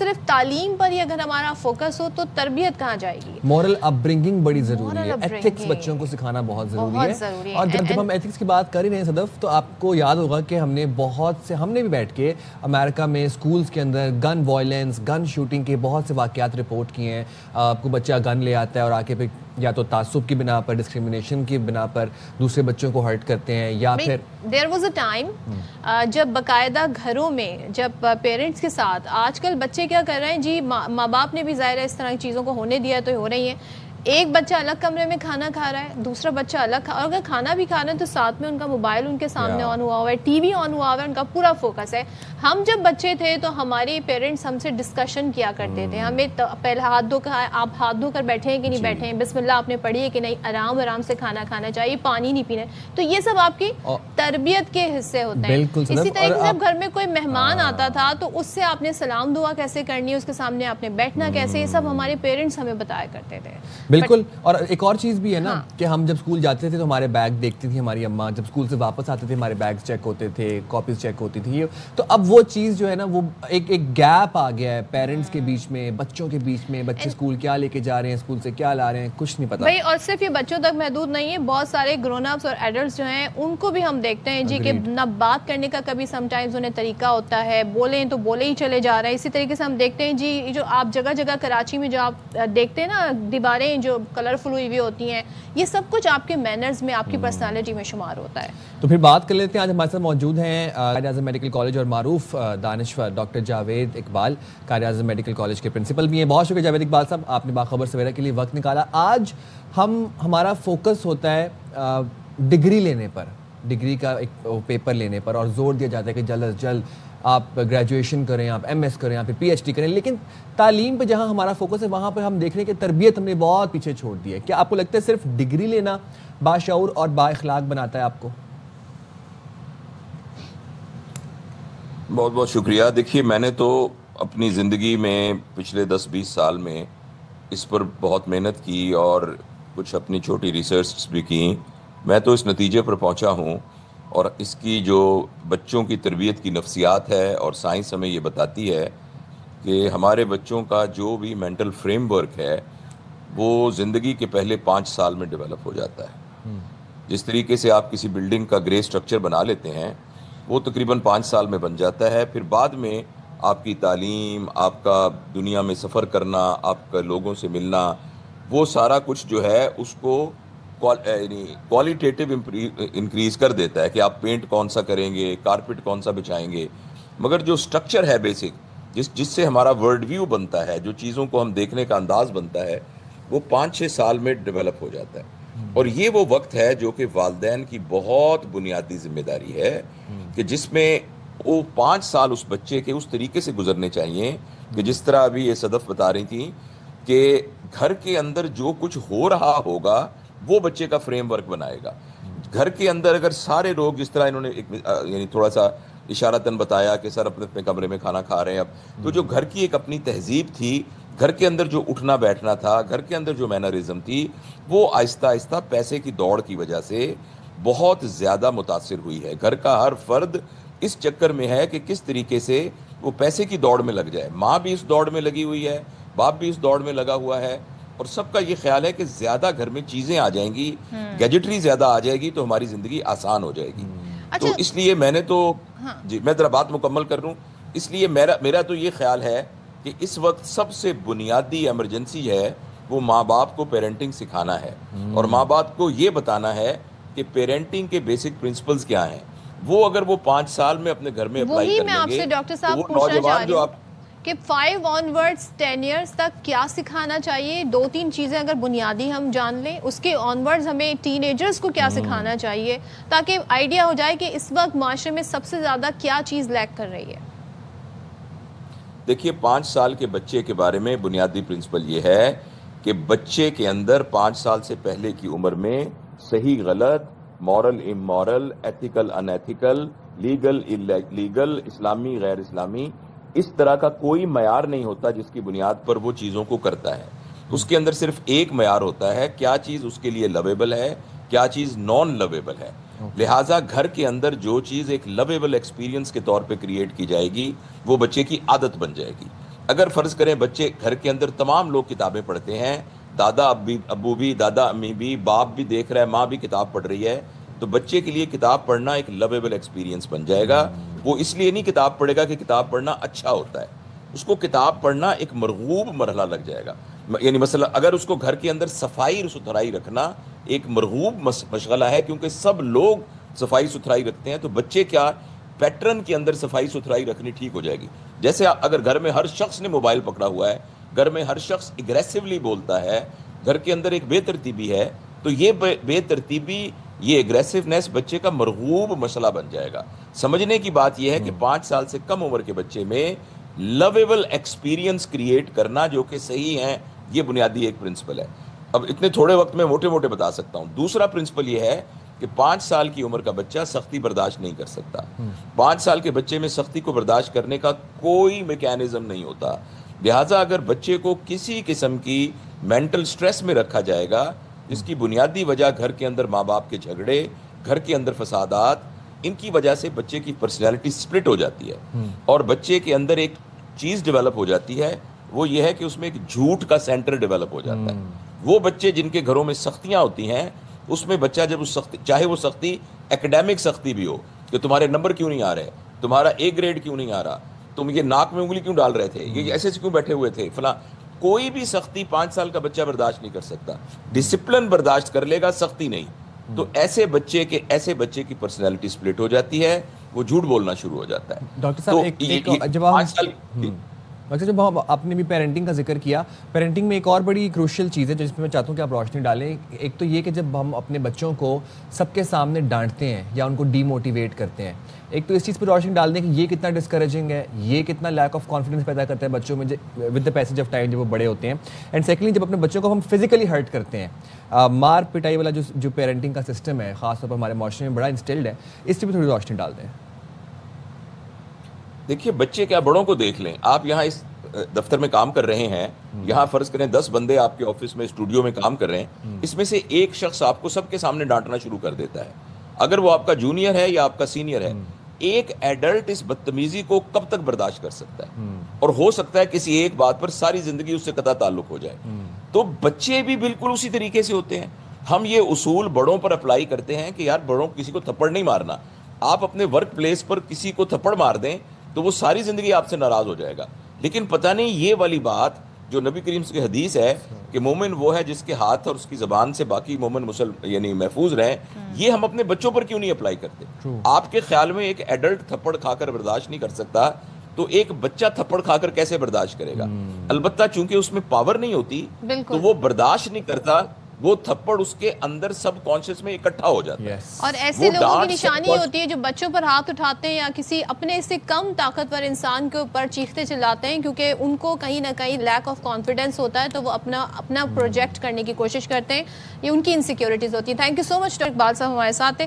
صرف تعلیم پر ہی اگر ہمارا فوکس ہو تو تربیت کہاں جائے گی؟ مورل اپ برنگنگ بڑی ضروری ہے، ایتھکس بچوں کو سکھانا بہت ضروری ہے. اور جب ہم ایتھکس کی بات کر ہی رہے ہیں صدف، تو آپ کو یاد ہوگا کہ ہم نے بھی بیٹھ کے امریکہ میں اسکولز کے اندر گن وائلنس، گن شوٹنگ کے بہت سے واقعات رپورٹ کیے ہیں. آپ کو بچہ گن لے آتا ہے اور آ کے پھر یا تو تعصب کی بنا پر، ڈسکریمنیشن کی بنا پر دوسرے بچوں کو ہرٹ کرتے ہیں، یا پھر دیر واز اے ٹائم جب باقاعدہ گھروں میں جب پیرنٹس کے ساتھ، آج کل بچے کیا کر رہے ہیں جی، ماں باپ نے بھی ظاہر ہے اس طرح کی چیزوں کو ہونے دیا ہے تو ہو رہی ہیں. ایک بچہ الگ کمرے میں کھانا کھا رہا ہے، دوسرا بچہ الگ اور اگر کھانا بھی کھا رہے ہیں تو ساتھ میں ان کا موبائل ان کے سامنے آن ہوا ہوا ہے، ٹی وی آن ہوا ہوا ہے، ان کا پورا فوکس ہے. ہم جب بچے تھے تو ہمارے پیرنٹس ہم سے ڈسکشن کیا کرتے تھے، ہمیں پہلے ہاتھ دھو کر، آپ ہاتھ دھو کر بیٹھے ہیں کہ نہیں بیٹھے ہیں، بسم اللہ آپ نے پڑھی ہے کہ نہیں، آرام سے کھانا کھانا چاہیے، پانی نہیں پینا. تو یہ سب آپ کی تربیت کے حصے ہوتے ہیں. اسی طریقے سے جب گھر میں کوئی مہمان آتا تھا تو اس سے آپ نے سلام دعا کیسے کرنی ہے، اس کے سامنے آپ نے بیٹھنا کیسے، یہ سب ہمارے پیرنٹس ہمیں بتایا کرتے تھے. بالکل. اور ایک اور چیز بھی ہے نا کہ ہم جب اسکول جاتے تھے تو ہمارے بیگ دیکھتی تھی ہماری اماں، جب اسکول سے واپس آتے تھے ہمارے بیگ چیک ہوتے تھے، کاپیز چیک ہوتی تھی. تو اب وہ چیز جو ہے نا، وہ ایک گیپ آ گیا ہے پیرنٹس کے بیچ میں، بچوں کے بیچ میں. بچے اسکول کیا لے کے جا رہے ہیں، اسکول سے کیا لا رہے ہیں، کچھ نہیں پتا. اور صرف یہ بچوں تک محدود نہیں ہے، بہت سارے گرون اپس اور ایڈلٹس جو ہیں ان کو بھی ہم دیکھتے ہیں جی کہ نہ بات کرنے کا کبھی سم ٹائمز انہیں طریقہ ہوتا ہے، بولیں تو بولے ہی چلے جا رہے ہیں. اسی طریقے سے ہم دیکھتے ہیں جی، جو آپ جگہ جگہ کراچی میں جو آپ دیکھتے ہیں نا دیواریں جو کلرفل ہوئی ہوئی ہوتی ہیں، یہ سب کچھ آپ کے مینرز میں، آپ کی پرسنالٹی میں شمار ہوتا ہے. تو پھر بات کر لیتے ہیں. آج ہمارے ساتھ موجود ہیں قائد اعظم میڈیکل کالج اور معروف دانشور doctor Javed Iqbal, Quaid Azam medical college کے پرنسپل بھی ہیں. بہت شکریہ جاوید اقبال صاحب، آپ نے باخبر سویرا کے لیے وقت نکالا. آج ہمارا فوکس ہوتا ہے ڈگری لینے پر، ڈگری کا ایک پیپر لینے پر، اور زور دیا جاتا ہے کہ جلد از جلد آپ گریجویشن کریں، آپ ایم ایس کریں، آپ پھر پی ایچ ڈی کریں. لیکن تعلیم پہ جہاں ہمارا فوکس ہے وہاں پہ ہم دیکھ رہے ہیں کہ تربیت ہم نے بہت پیچھے چھوڑ دی ہے. کیا آپ کو لگتا ہے صرف ڈگری لینا باشعور اور با اخلاق بناتا ہے آپ کو؟ بہت بہت شکریہ. دیکھیے، میں نے تو اپنی زندگی میں پچھلے 10-20 سال میں اس پر بہت محنت کی اور کچھ اپنی چھوٹی ریسرچ بھی کی. میں تو اس نتیجے پر پہنچا ہوں، اور اس کی جو بچوں کی تربیت کی نفسیات ہے اور سائنس ہمیں یہ بتاتی ہے کہ ہمارے بچوں کا جو بھی مینٹل فریم ورک ہے وہ زندگی کے پہلے 5 سال میں ڈیولپ ہو جاتا ہے. جس طریقے سے آپ کسی بلڈنگ کا گرے سٹرکچر بنا لیتے ہیں وہ تقریباً 5 سال میں بن جاتا ہے. پھر بعد میں آپ کی تعلیم، آپ کا دنیا میں سفر کرنا، آپ کا لوگوں سے ملنا، وہ سارا کچھ جو ہے اس کو کوالیٹیٹیو انکریز کر دیتا ہے کہ آپ پینٹ کون سا کریں گے، کارپٹ کون سا بچھائیں گے. مگر جو سٹرکچر ہے بیسک، جس سے ہمارا ورلڈ ویو بنتا ہے، جو چیزوں کو ہم دیکھنے کا انداز بنتا ہے، وہ 5-6 سال میں ڈیولپ ہو جاتا ہے. اور یہ وہ وقت ہے جو کہ والدین کی بہت بنیادی ذمہ داری ہے کہ جس میں وہ 5 سال اس بچے کے اس طریقے سے گزرنے چاہیے کہ جس طرح ابھی یہ صدف بتا رہی تھی کہ گھر کے اندر جو کچھ ہو رہا ہوگا وہ بچے کا فریم ورک بنائے گا. گھر کے اندر اگر سارے لوگ، جس طرح انہوں نے یعنی تھوڑا سا اشارتاً بتایا کہ سر اپنے اپنے کمرے میں کھانا کھا رہے ہیں، اب تو جو گھر کی ایک اپنی تہذیب تھی، گھر کے اندر جو اٹھنا بیٹھنا تھا، گھر کے اندر جو مینرزم تھی، وہ آہستہ آہستہ پیسے کی دوڑ کی وجہ سے بہت زیادہ متاثر ہوئی ہے. گھر کا ہر فرد اس چکر میں ہے کہ کس طریقے سے وہ پیسے کی دوڑ میں لگ جائے. ماں بھی اس دوڑ میں لگی ہوئی ہے، باپ بھی اس دوڑ میں لگا ہوا ہے، اور سب کا یہ خیال ہے کہ زیادہ گھر میں چیزیں آ جائیں گی، گیجٹری زیادہ آ جائے گی تو ہماری زندگی آسان ہو جائے گی. تو اس لیے میں نے تو جی میں ذرا بات مکمل کر لوں. اس لیے میرا تو یہ خیال ہے کہ اس وقت سب سے بنیادی ایمرجنسی ہے وہ ماں باپ کو پیرنٹنگ سکھانا ہے، اور ماں باپ کو یہ بتانا ہے کہ پیرنٹنگ کے بیسک پرنسپلز کیا ہیں. وہ اگر وہ 5 سال میں اپنے گھر میں اپلائی کر لیں گے تو وہ نوجوان جو آپ کہ 5 آنورڈز 10 ایئرز تک کیا سکھانا چاہیے، 2-3 چیزیں اگر بنیادی ہم جان لیں، اس کے آنورڈز ہمیں ٹین ایجرز کو کیا سکھانا چاہیے تاکہ آئیڈیا ہو جائے کہ اس وقت معاشرے میں سب سے زیادہ کیا چیز لیک کر رہی ہے. دیکھیے، 5 سال کے بچے کے بارے میں بنیادی پرنسپل یہ ہے کہ بچے کے اندر 5 سال سے پہلے کی عمر میں صحیح غلط، مورل امورل، ایتھیکل ان ایتھیکل، لیگل لیگل، اسلامی غیر اسلامی، اس طرح کا کوئی معیار نہیں ہوتا جس کی بنیاد پر وہ چیزوں کو کرتا ہے. اس کے اندر صرف ایک معیار ہوتا ہے، کیا چیز اس کے لیے لویبل ہے، کیا چیز نان لویبل ہے. لہٰذا گھر کے اندر جو چیز ایک لویبل ایکسپیرینس کے طور پہ کریٹ کی جائے گی وہ بچے کی عادت بن جائے گی. اگر فرض کریں بچے گھر کے اندر تمام لوگ کتابیں پڑھتے ہیں, دادا ابو بھی, دادا امی بھی, باپ بھی دیکھ رہا ہے, ماں بھی کتاب پڑھ رہی ہے, تو بچے کے لیے کتاب پڑھنا ایک لویبل ایکسپیرینس بن جائے گا. وہ اس لیے نہیں کتاب پڑھے گا کہ کتاب پڑھنا اچھا ہوتا ہے, اس کو کتاب پڑھنا ایک مرغوب مرحلہ لگ جائے گا. یعنی مثلا اگر اس کو گھر کے اندر صفائی ستھرائی رکھنا ایک مرغوب مشغلہ ہے, کیونکہ سب لوگ صفائی ستھرائی رکھتے ہیں, تو بچے کیا پیٹرن کے اندر صفائی ستھرائی رکھنی ٹھیک ہو جائے گی. جیسے اگر گھر میں ہر شخص نے موبائل پکڑا ہوا ہے, گھر میں ہر شخص اگریسولی بولتا ہے, گھر کے اندر ایک بے ترتیبی ہے, تو یہ بے ترتیبی, یہ اگریسونیس بچے کا مرغوب مسئلہ بن جائے گا. سمجھنے کی بات یہ ہے کہ 5 سال سے کم عمر کے بچے میں لویبل ایکسپیرینس کریٹ کرنا جو کہ صحیح ہیں, یہ بنیادی ایک پرنسپل ہے. اب اتنے تھوڑے وقت میں موٹے موٹے بتا سکتا ہوں. دوسرا پرنسپل یہ ہے کہ 5 سال کی عمر کا بچہ سختی برداشت نہیں کر سکتا. 5 سال کے بچے میں سختی کو برداشت کرنے کا کوئی میکینزم نہیں ہوتا. لہٰذا اگر بچے کو کسی قسم کی مینٹل سٹریس میں رکھا جائے گا, جس کی بنیادی وجہ گھر کے اندر ماں باپ کے جھگڑے, گھر کے اندر فسادات, ان کی وجہ سے بچے کی پرسنالٹی سپلٹ ہو جاتی ہے, اور بچے کے اندر ایک چیز ڈیولپ ہو جاتی ہے, وہ یہ ہے کہ اس میں ایک جھوٹ کا سینٹر ڈیولپ ہو جاتا ہے. وہ بچے جن کے گھروں میں سختیاں ہوتی ہیں, اس میں بچہ جب اس سختی, چاہے وہ سختی ایکڈیمک سختی بھی ہو, کہ تمہارے نمبر کیوں نہیں آ رہے, تمہارا اے گریڈ کیوں نہیں آ رہا, تم یہ ناک میں انگلی کیوں ڈال رہے تھے, یہ ایسے کیوں بیٹھے ہوئے تھے, فلاں, کوئی بھی سختی 5 سال کا بچہ برداشت نہیں کر سکتا. ڈسپلن برداشت کر لے گا, سختی نہیں. تو ایسے بچے کی پرسنالٹی سپلٹ ہو جاتی ہے, وہ جھوٹ بولنا شروع ہو جاتا ہے. ڈاکٹر صاحب جب آپ نے بھی پیرنٹنگ کا ذکر کیا, پیرنٹنگ میں ایک اور بڑی کروشل چیز ہے جس پہ میں چاہتا ہوں کہ آپ روشنی ڈالیں. ایک تو یہ کہ جب ہم اپنے بچوں کو سب کے سامنے ڈانٹتے ہیں یا ان کو ڈی موٹیویٹ کرتے ہیں, ایک تو اس چیز پہ روشنی ڈال دیں کہ یہ کتنا ڈسکریجنگ ہے, یہ کتنا لیک آف کانفیڈنس پیدا کرتا ہے بچوں میں with the passage of time جب وہ بڑے ہوتے ہیں. اینڈ سیکنڈلی جب اپنے بچوں کو ہم فزیکلی ہرٹ کرتے ہیں, مار پٹائی والا جو پیرنٹنگ کا سسٹم ہے خاص طور پر ہمارے معاشرے میں بڑا انسٹلڈ ہے, اس پہ بھی تھوڑی روشنی ڈال دیں. دیکھیے بچے کیا, بڑوں کو دیکھ لیں. آپ یہاں اس دفتر میں کام کر رہے ہیں, یہاں فرض کریں 10 بندے آپ کے آفس میں اسٹوڈیو میں کام کر رہے ہیں, اس میں سے ایک شخص آپ کو سب کے سامنے ڈانٹنا شروع کر دیتا ہے, اگر وہ آپ کا جونیئر ہے یا آپ کا سینئر ہے. ایک ایڈلٹ اس بدتمیزی کو کب تک برداشت کر سکتا ہے, اور ہو سکتا ہے کسی ایک بات پر ساری زندگی اس سے قطع تعلق ہو جائے. تو بچے بھی بالکل اسی طریقے سے ہوتے ہیں. ہم یہ اصول بڑوں پر اپلائی کرتے ہیں کہ یار بڑوں کسی کو تھپڑ نہیں مارنا. آپ اپنے ورک پلیس پر کسی کو تھپڑ مار دیں تو وہ ساری زندگی آپ سے ناراض ہو جائے گا. لیکن پتہ نہیں یہ والی بات جو نبی کریم کی حدیث ہے کہ مومن وہ ہے جس کے ہاتھ اور اس کی زبان سے باقی مومن یعنی محفوظ رہیں, یہ ہم اپنے بچوں پر کیوں نہیں اپلائی کرتے؟ آپ کے خیال میں ایک ایڈلٹ تھپڑ کھا کر برداشت نہیں کر سکتا, تو ایک بچہ تھپڑ کھا کر کیسے برداشت کرے گا؟ البتہ چونکہ اس میں پاور نہیں ہوتی تو وہ برداشت نہیں کرتا, وہ تھپڑ اس کے اندر سب کانشیس میں اکٹھا ہو جاتا ہے. اور ایسے لوگوں کی نشانی ہوتی ہے جو بچوں پر ہاتھ اٹھاتے ہیں یا کسی اپنے سے کم طاقتور انسان کے اوپر چیختے چلاتے ہیں, کیونکہ ان کو کہیں نہ کہیں لیک آف کانفیڈنس ہوتا ہے, تو وہ اپنا پروجیکٹ کرنے کی کوشش کرتے ہیں, یہ ان کی انسیکیورٹیز ہوتی ہیں. Thank you so much doctor Iqbal صاحب ہمارے ساتھ ہیں.